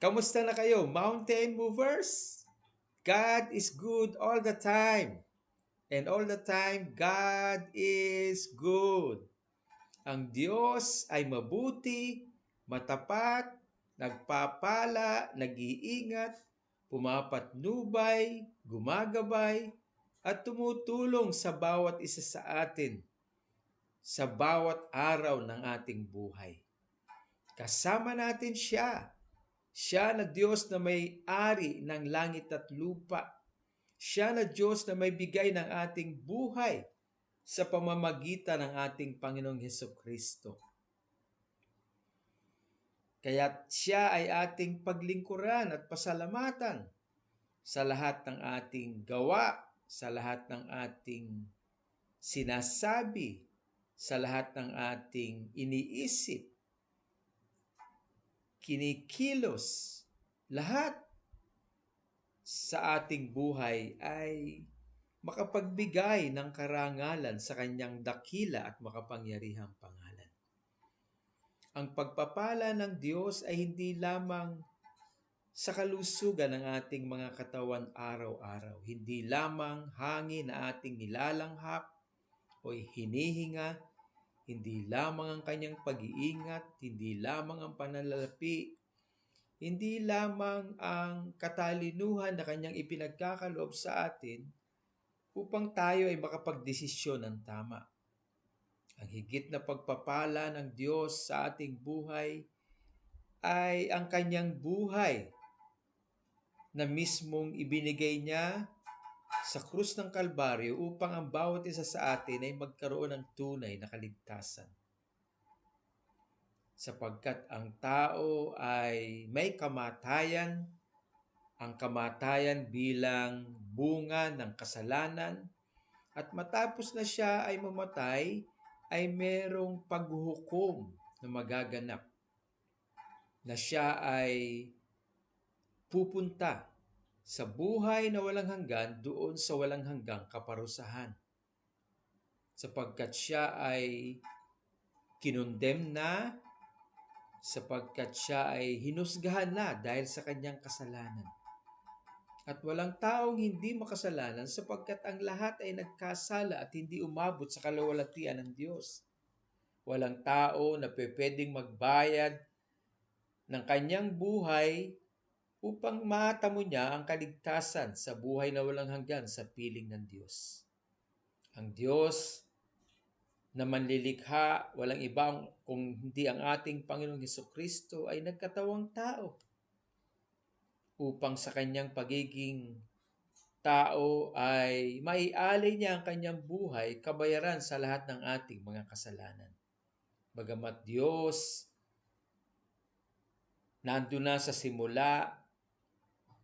Kamusta na kayo, mountain movers? God is good all the time. And all the time, God is good. Ang Diyos ay mabuti, matapat, nagpapala, nag-iingat, pumapatnubay, gumagabay, at tumutulong sa bawat isa sa atin sa bawat araw ng ating buhay. Kasama natin siya. Siya na Diyos na may-ari ng langit at lupa. Siya na Diyos na may bigay ng ating buhay sa pamamagitan ng ating Panginoong Heso Kristo. Kaya siya ay ating paglingkuran at pasalamatan sa lahat ng ating gawa, sa lahat ng ating sinasabi, sa lahat ng ating iniisip, kinikilos, lahat sa ating buhay ay makapagbigay ng karangalan sa kanyang dakila at makapangyarihang pangalan. Ang pagpapala ng Diyos ay hindi lamang sa kalusugan ng ating mga katawan araw-araw, hindi lamang hangin na ating nilalanghap o hinihinga, hindi lamang ang kanyang pag-iingat, hindi lamang ang pananalapi, hindi lamang ang katalinuhan na kanyang ipinagkakaloob sa atin upang tayo ay makapagdesisyon ng tama. Ang higit na pagpapala ng Diyos sa ating buhay ay ang kanyang buhay na mismong ibinigay niya sa krus ng Kalbaryo upang ang bawat isa sa atin ay magkaroon ng tunay na kaligtasan. Sapagkat ang tao ay may kamatayan, ang kamatayan bilang bunga ng kasalanan, at matapos na siya ay mamatay, ay merong paghuhukom na magaganap na siya ay pupunta sa buhay na walang hanggan doon sa walang hanggang kaparusahan. Sapagkat siya ay kinondem na, sapagkat siya ay hinusgahan na dahil sa kanyang kasalanan. At walang taong hindi makasalanan sapagkat ang lahat ay nagkasala at hindi umabot sa kaluwalhatian ng Diyos. Walang tao na pwedeng magbayad ng kanyang buhay upang matamo niya ang kaligtasan sa buhay na walang hanggan sa piling ng Diyos. Ang Diyos na manlilikha, walang ibang kung hindi ang ating Panginoong Hesukristo ay nagkatawang tao upang sa kanyang pagiging tao ay maialay niya ang kanyang buhay kabayaran sa lahat ng ating mga kasalanan. Bagamat Diyos nandun na sa simula,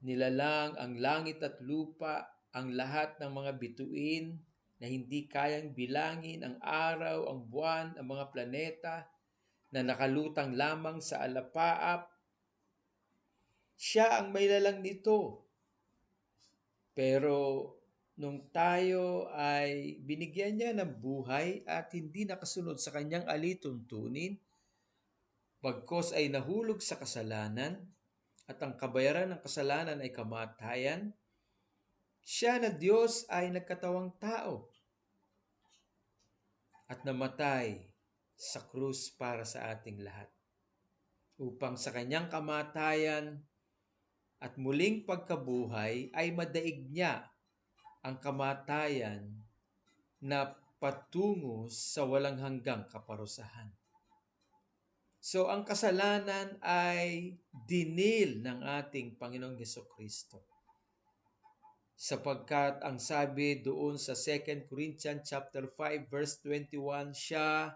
nilalang ang langit at lupa, ang lahat ng mga bituin na hindi kayang bilangin, ang araw, ang buwan, ang mga planeta na nakalutang lamang sa alapaap. Siya ang may lalang nito. Pero nung tayo ay binigyan niya ng buhay at hindi nakasunod sa kanyang alituntunin, bagkos ay nahulog sa kasalanan at ang kabayaran ng kasalanan ay kamatayan, siya na Diyos ay nagkatawang tao at namatay sa krus para sa ating lahat. Upang sa kanyang kamatayan at muling pagkabuhay ay madaig niya ang kamatayan na patungo sa walang hanggang kaparusahan. So ang kasalanan ay dinil ng ating Panginoong Hesukristo. Sapagkat ang sabi doon sa 2 Corinthians chapter 5 verse 21, siya,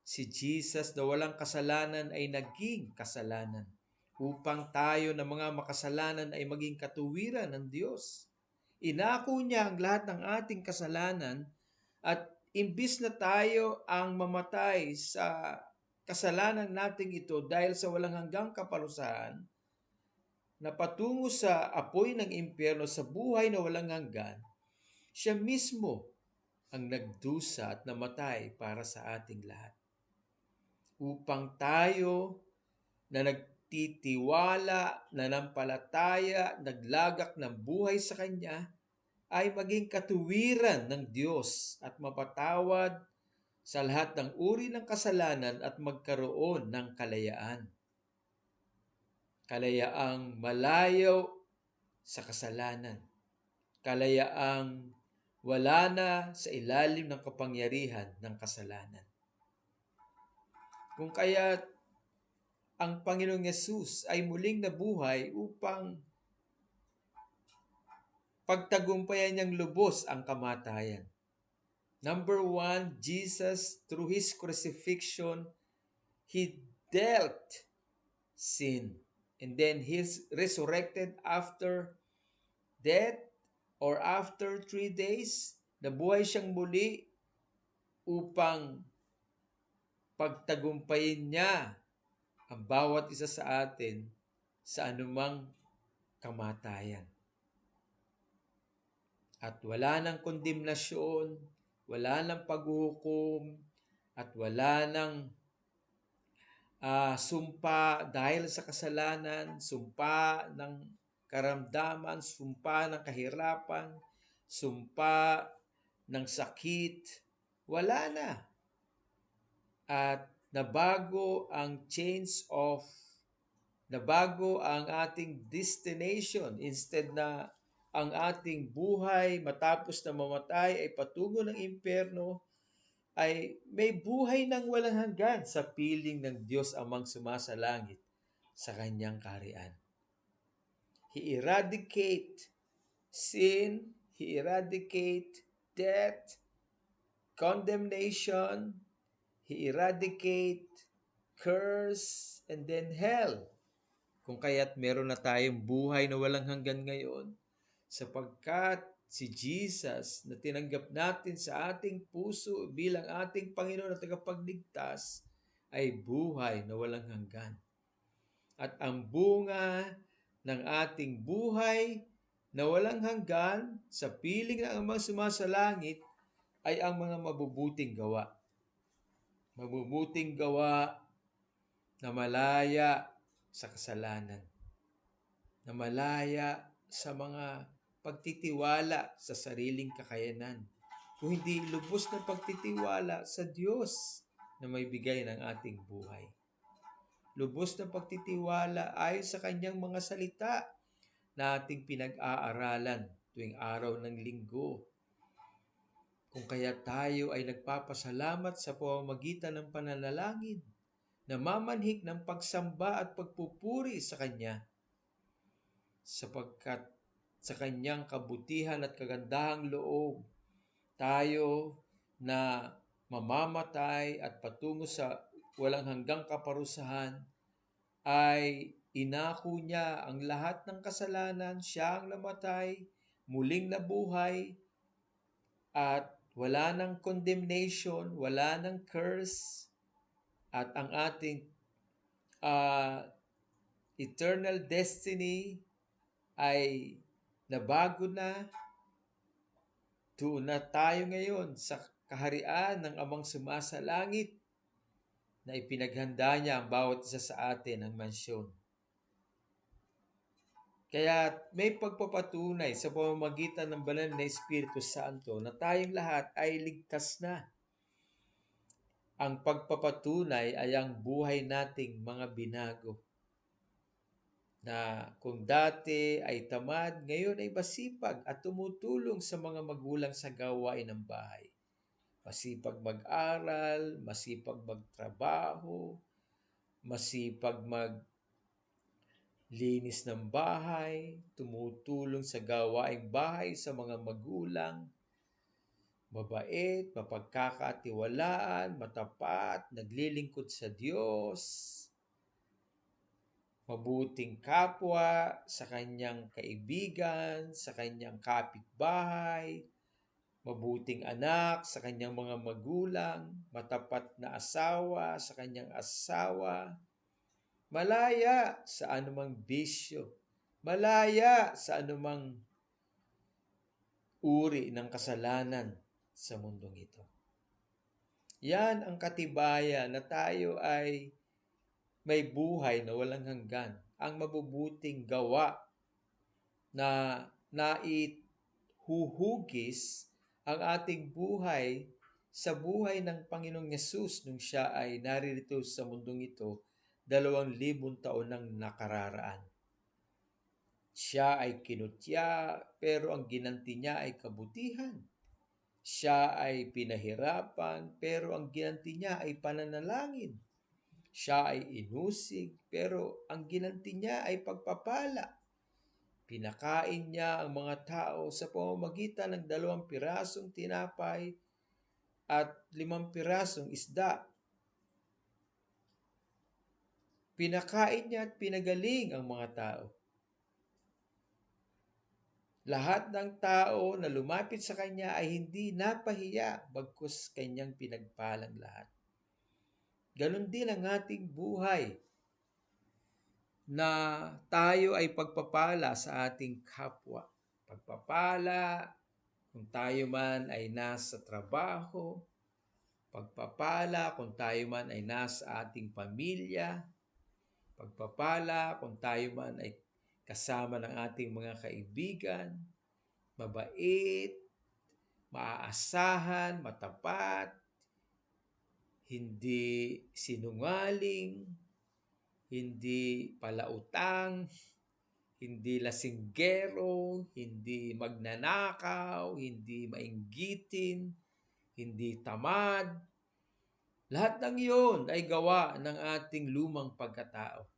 si Jesus na walang kasalanan ay naging kasalanan upang tayo na mga makasalanan ay maging katuwiran ng Diyos. Inako niya ang lahat ng ating kasalanan at imbis na tayo ang mamatay sa kasalanan nating ito dahil sa walang hanggang kaparusahan, na patungo sa apoy ng impyerno sa buhay na walang hanggan, siya mismo ang nagdusa at namatay para sa ating lahat. Upang tayo na nagtitiwala, nanampalataya, naglagak ng buhay sa Kanya, ay maging katuwiran ng Diyos at mapatawad sa lahat ng uri ng kasalanan at magkaroon ng kalayaan. Kalayaang malayo sa kasalanan. Kalayaang wala na sa ilalim ng kapangyarihan ng kasalanan. Kung kaya ang Panginoong Yesus ay muling nabuhay upang pagtagumpayan niyang lubos ang kamatayan. Number one, Jesus, through His crucifixion, He dealt sin. And then He's resurrected after death or after 3 days. Nabuhay siyang muli upang pagtagumpayin niya ang bawat isa sa atin sa anumang kamatayan. At wala ng kondemnasyon, wala ng paghuhukom, at wala ng sumpa dahil sa kasalanan, sumpa ng karamdaman, sumpa ng kahirapan, sumpa ng sakit. Wala na. At nabago ang ating destination. Instead na ang ating buhay matapos na mamatay ay patungo ng impyerno, ay may buhay ng walang hanggan sa piling ng Diyos Amang sumasalangit sa Kanyang kaharian. He eradicate sin, He eradicate death, condemnation, He eradicate curse, and then hell. Kung kaya't meron na tayong buhay na walang hanggan ngayon, sapagkat si Jesus na tinanggap natin sa ating puso bilang ating Panginoon at tagapagligtas ay buhay na walang hanggan. At ang bunga ng ating buhay na walang hanggan sa piling ng Amang sumasalangit ay ang mga mabubuting gawa. Mabubuting gawa na malaya sa kasalanan, na malaya sa mga pagtitiwala sa sariling kakayanan, kung hindi lubos na pagtitiwala sa Diyos na may bigay ng ating buhay. Lubos na pagtitiwala ayon sa Kanyang mga salita na ating pinag-aaralan tuwing araw ng linggo. Kung kaya tayo ay nagpapasalamat sa pamamagitan ng pananalangin, namamanhik ng pagsamba at pagpupuri sa Kanya, sapagkat sa Kanyang kabutihan at kagandahang loob, tayo na mamamatay at patungo sa walang hanggang kaparusahan, ay inako niya ang lahat ng kasalanan, siya ang namatay, muling nabuhay, at wala ng condemnation, wala ng curse, at ang ating eternal destiny ay nabago na. Doon na tayo ngayon sa kaharian ng Amang sumasalangit na ipinaghanda niya ang bawat isa sa atin ng mansyon. Kaya may pagpapatunay sa pamamagitan ng banal na Espiritu Santo na tayong lahat ay ligtas na. Ang pagpapatunay ay ang buhay nating mga binago. Na kung dati ay tamad, ngayon ay masipag at tumutulong sa mga magulang sa gawain ng bahay. Masipag mag-aral, masipag magtrabaho, masipag maglinis ng bahay, tumutulong sa gawaing bahay sa mga magulang, mabait, mapagkakatiwalaan, matapat, naglilingkod sa Diyos, mabuting kapwa sa kanyang kaibigan, sa kanyang kapitbahay, mabuting anak sa kanyang mga magulang, matapat na asawa sa kanyang asawa, malaya sa anumang bisyo, malaya sa anumang uri ng kasalanan sa mundong ito. Yan ang katibayan na tayo ay may buhay na walang hanggan. Ang mabubuting gawa na naihuhugis ang ating buhay sa buhay ng Panginoong Yesus nung siya ay naririto sa mundong ito 2,000 taon nang nakararaan. Siya ay kinutya, pero ang ginanti niya ay kabutihan. Siya ay pinahirapan, pero ang ginanti niya ay pananalangin. Siya ay inusig, pero ang ginanti niya ay pagpapala. Pinakain niya ang mga tao sa pamamagitan ng 2 pirasong tinapay at 5 pirasong isda. Pinakain niya at pinagaling ang mga tao. Lahat ng tao na lumapit sa kanya ay hindi napahiya bagkus kanyang pinagpalang lahat. Ganon din ang ating buhay na tayo ay pagpapala sa ating kapwa. Pagpapala kung tayo man ay nasa trabaho, pagpapala kung tayo man ay nasa ating pamilya, pagpapala kung tayo man ay kasama ng ating mga kaibigan, mabait, maaasahan, matapat, hindi sinungaling, hindi palautang, hindi lasinggero, hindi magnanakaw, hindi mainggitin, hindi tamad. Lahat ng iyon ay gawa ng ating lumang pagkatao.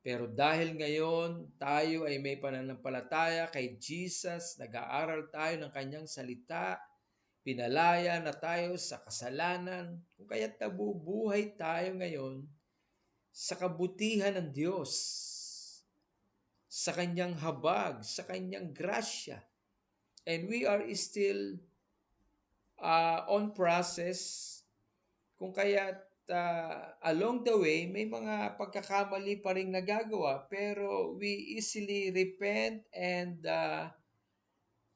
Pero dahil ngayon tayo ay may pananampalataya kay Jesus, nag-aaral tayo ng kanyang salita, pinalaya na tayo sa kasalanan, kung kaya't nabubuhay tayo ngayon sa kabutihan ng Diyos, sa kanyang habag, sa kanyang grasya. And we are still on process, kung kaya't along the way, may mga pagkakamali pa rin nagagawa, pero we easily repent and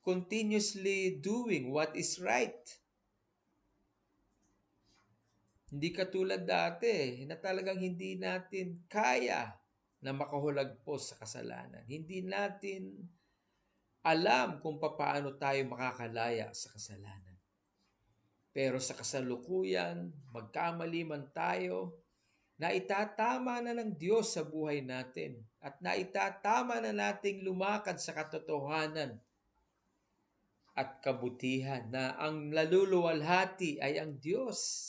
continuously doing what is right. Hindi katulad dati na talagang hindi natin kaya na makahulagpos sa kasalanan. Hindi natin alam kung paano tayo makakalaya sa kasalanan. Pero sa kasalukuyan, magkamali man tayo, naitatama na ng Diyos sa buhay natin at naitatama na nating lumakad sa katotohanan at kabutihan na ang naluluwalhati ay ang Diyos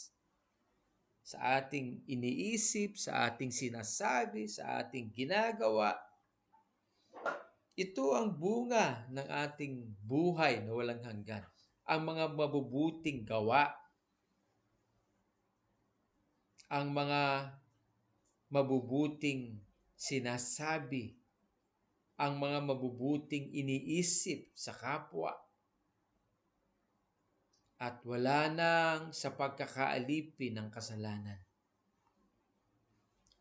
sa ating iniisip, sa ating sinasabi, sa ating ginagawa. Ito ang bunga ng ating buhay na walang hanggan. Ang mga mabubuting gawa, ang mga mabubuting sinasabi, ang mga mabubuting iniisip sa kapwa, at wala nang sa pagkakaalipin ng kasalanan.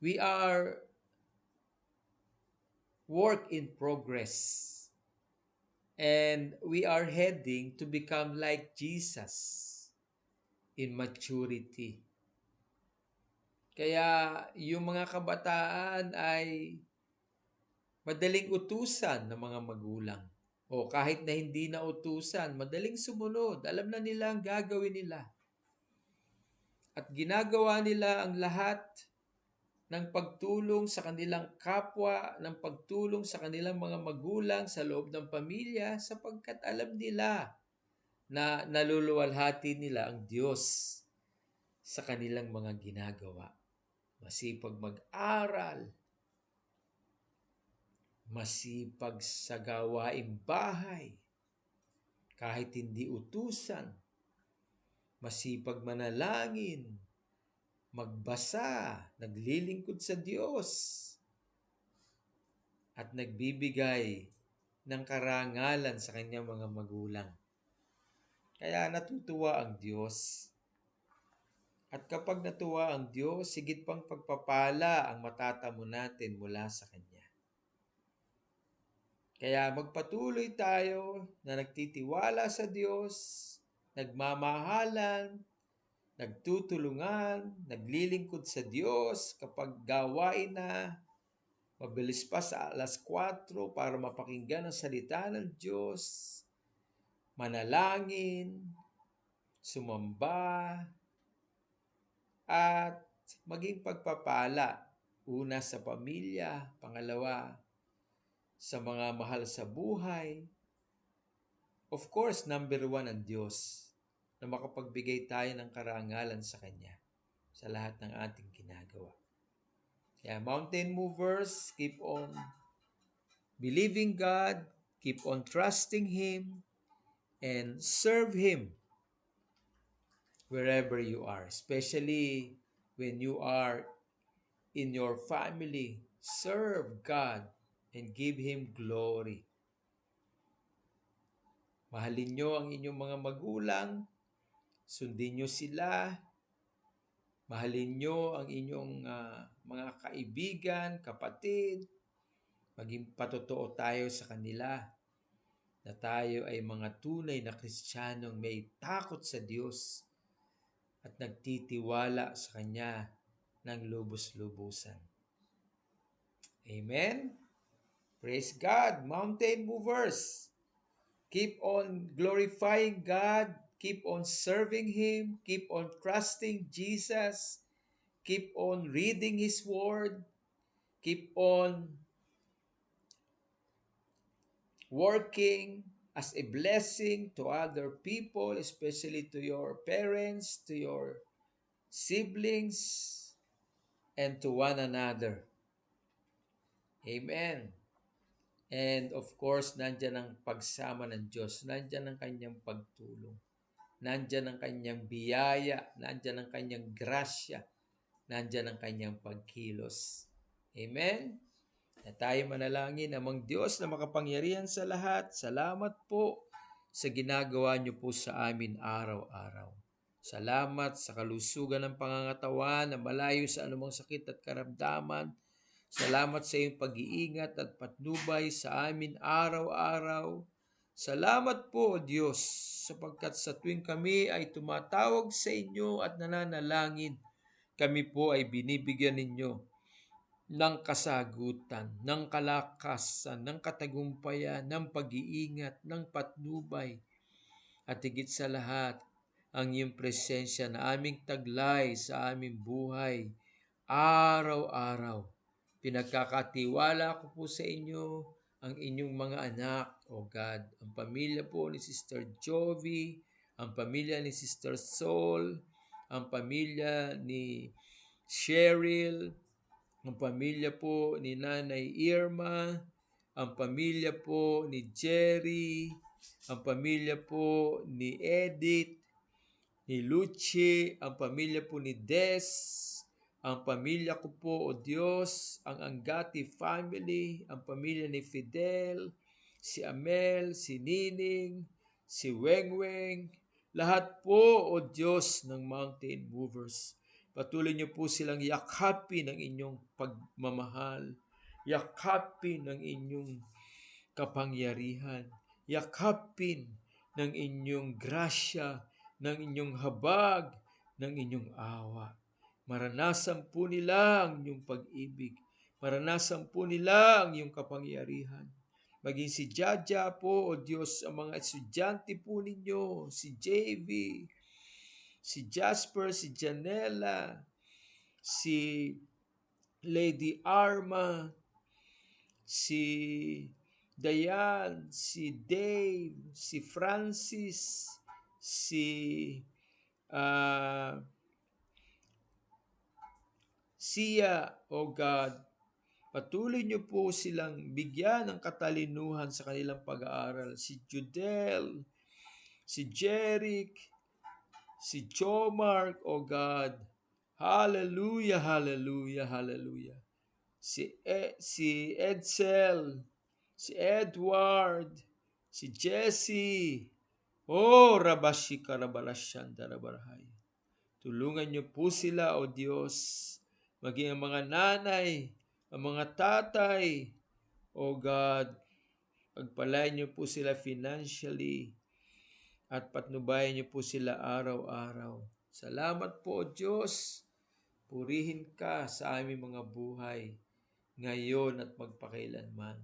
We are work in progress, and we are heading to become like Jesus in maturity. Kaya yung mga kabataan ay madaling utusan ng mga magulang. O kahit na hindi na utusan, madaling sumunod. Alam na nila ang gagawin nila. At ginagawa nila ang lahat ng pagtulong sa kanilang kapwa, ng pagtulong sa kanilang mga magulang sa loob ng pamilya sapagkat alam nila na naluluwalhati nila ang Diyos sa kanilang mga ginagawa. Masipag mag-aral, masipag sa gawaing bahay, kahit hindi utusan, masipag manalangin, magbasa, naglilingkod sa Diyos, at nagbibigay ng karangalan sa kanyang mga magulang. Kaya natutuwa ang Diyos. At kapag natuwa ang Diyos, higit pang pagpapala ang matatamo natin mula sa Kanya. Kaya magpatuloy tayo na nagtitiwala sa Diyos, nagmamahalan, nagtutulungan, naglilingkod sa Diyos kapag gawain na, mabilis pa sa 4:00 para mapakinggan ang salita ng Diyos, manalangin, sumamba, at maging pagpapala. Una sa pamilya, pangalawa sa mga mahal sa buhay. Of course, number 1 ang Diyos na makapagbigay tayo ng karangalan sa Kanya sa lahat ng ating ginagawa. Kaya mountain movers, keep on believing God, keep on trusting Him, and serve Him wherever you are, especially when you are in your family. Serve God and give Him glory. Mahalin nyo ang inyong mga magulang, sundin nyo sila, mahalin nyo ang inyong mga kaibigan, kapatid, maging patotoo tayo sa kanila na tayo ay mga tunay na Kristiyanong may takot sa Diyos at nagtitiwala sa Kanya ng lubos-lubusan. Amen? Praise God, mountain movers! Keep on glorifying God, keep on serving Him, keep on trusting Jesus, keep on reading His Word, keep on working as a blessing to other people, especially to your parents, to your siblings, and to one another. Amen. And of course, nandyan ang pagsama ng Diyos, nandyan ang kanyang pagtulong, nandyan ang kanyang biyaya, nandyan ang kanyang grasya, nandyan ang kanyang pagkilos. Amen? Na tayo manalangin, amang Diyos na makapangyarihan sa lahat, salamat po sa ginagawa niyo po sa amin araw-araw. Salamat sa kalusugan ng pangangatawan na malayo sa anumang sakit at karamdaman. Salamat sa iyong pag-iingat at patnubay sa amin araw-araw. Salamat po, Diyos, sapagkat sa tuwing kami ay tumatawag sa inyo at nananalangin, kami po ay binibigyan ninyo ng kasagutan, ng kalakasan, ng katagumpayan, ng pag-iingat, ng patnubay. At higit sa lahat, ang iyong presensya na aming taglay sa aming buhay, araw-araw. Pinagkakatiwala ko po sa inyo ang inyong mga anak, O God. Ang pamilya po ni Sister Jovi, ang pamilya ni Sister Sol, ang pamilya ni Cheryl, ang pamilya po ni Nanay Irma, ang pamilya po ni Jerry, ang pamilya po ni Edith, ni Lucy, ang pamilya po ni Des, ang pamilya ko po, O Diyos, ang Angati family, ang pamilya ni Fidel, si Amel, si Nining, si Wengweng, lahat po, O Diyos ng Mountain Movers. Patuloy niyo po silang yakapin ng inyong pagmamahal, yakapin ng inyong kapangyarihan, yakapin ng inyong grasya, ng inyong habag, ng inyong awa. Maranasan po nila ang inyong pag-ibig. Maranasan po nila ang iyong kapangyarihan. Maging si Jaja po, O Diyos, ang mga estudyante po ninyo, si JV, si Jasper, si Janela, si Lady Arma, si Dayan, si Dave, si Francis, si Sia, O God. Patuloy niyo po silang bigyan ng katalinuhan sa kanilang pag-aaral. Si Judel, si Jeric, si Jomark, O God. Hallelujah, hallelujah, hallelujah. Si Edsel, si Edward, si Jesse. Oh, Rabashi Karabarashanda Rabarahay. Tulungan niyo po sila, O Diyos, maging ang mga nanay, ang mga tatay, O God, pagpalain niyo po sila financially at patnubayan niyo po sila araw-araw Salamat po, Diyos. Purihin ka sa aming mga buhay ngayon at magpakailanman.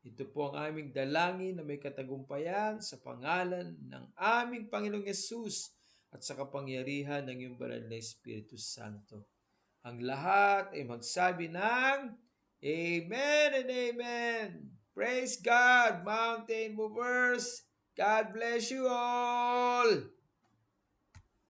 Ito po ang aming dalangin na may katagumpayan sa pangalan ng aming Panginoong Yesus at sa kapangyarihan ng iyong banal na Espiritu Santo. Ang lahat ay magsabi ng Amen and Amen. Praise God, Mountain Movers. God bless you all.